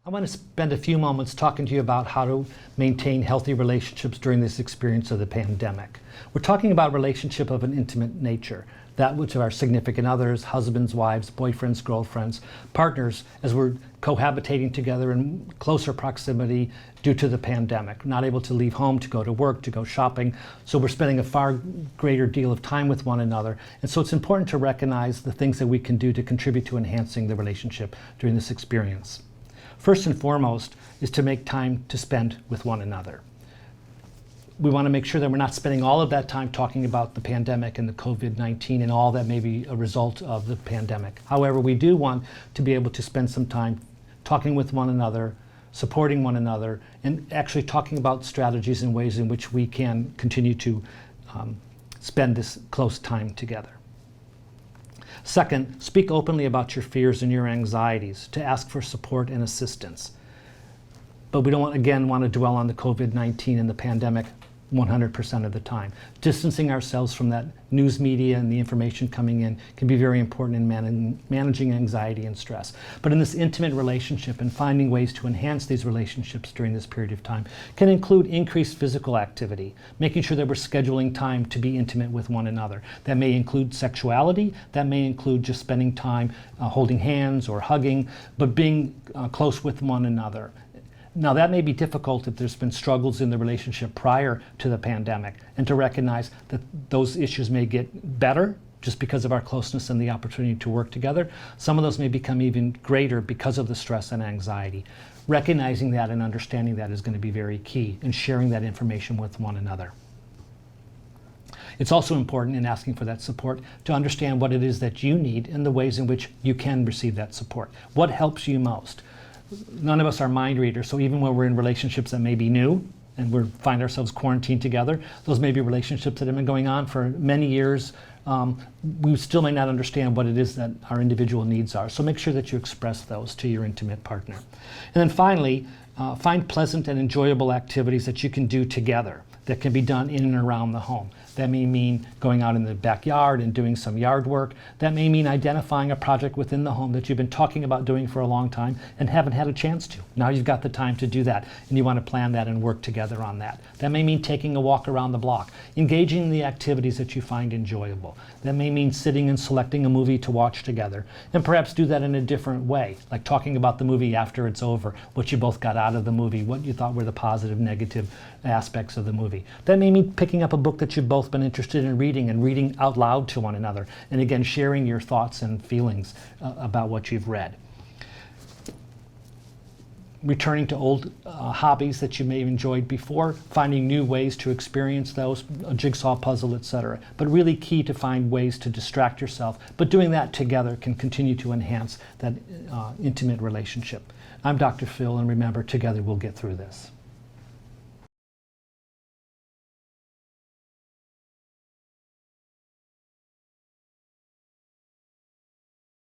I want to spend a few moments talking to you about how to maintain healthy relationships during this experience of the pandemic. We're talking about relationship of an intimate nature, that which are significant others, husbands, wives, boyfriends, girlfriends, partners, as we're cohabitating together in closer proximity due to the pandemic, not able to leave home to go to work, to go shopping. So we're spending a far greater deal of time with one another. And so it's important to recognize the things that we can do to contribute to enhancing the relationship during this experience. First and foremost is to make time to spend with one another. We want to make sure that we're not spending all of that time talking about the pandemic and the COVID-19 and all that may be a result of the pandemic. However, we do want to be able to spend some time talking with one another, supporting one another, and actually talking about strategies and ways in which we can continue to spend this close time together. Second, speak openly about your fears and your anxieties, to ask for support and assistance. But we don't, want to dwell on the COVID-19 and the pandemic 100% of the time. Distancing ourselves from that news media and the information coming in can be very important in managing anxiety and stress. But in this intimate relationship and finding ways to enhance these relationships during this period of time can include increased physical activity, making sure that we're scheduling time to be intimate with one another. That may include sexuality, that may include just spending time holding hands or hugging, but being close with one another. Now, that may be difficult if there's been struggles in the relationship prior to the pandemic, and to recognize that those issues may get better just because of our closeness and the opportunity to work together. Some of those may become even greater because of the stress and anxiety. Recognizing that and understanding that is going to be very key in sharing that information with one another. It's also important in asking for that support to understand what it is that you need and the ways in which you can receive that support. What helps you most? None of us are mind readers, so even when we're in relationships that may be new and we find ourselves quarantined together, those may be relationships that have been going on for many years. We still may not understand what it is that our individual needs are. So make sure that you express those to your intimate partner. And then finally, find pleasant and enjoyable activities that you can do together that can be done in and around the home. That may mean going out in the backyard and doing some yard work. That may mean identifying a project within the home that you've been talking about doing for a long time and haven't had a chance to. Now you've got the time to do that, and you want to plan that and work together on that. That may mean taking a walk around the block, engaging in the activities that you find enjoyable. That may mean sitting and selecting a movie to watch together, and perhaps do that in a different way, like talking about the movie after it's over, what you both got out of the movie, what you thought were the positive, negative aspects of the movie. That may mean picking up a book that you've both been interested in reading and reading out loud to one another, and again sharing your thoughts and feelings about what you've read. Returning to old hobbies that you may have enjoyed before, finding new ways to experience those, a jigsaw puzzle, etc. But really key to find ways to distract yourself, but doing that together can continue to enhance that intimate relationship. I'm Dr. Phil, and remember, together we'll get through this.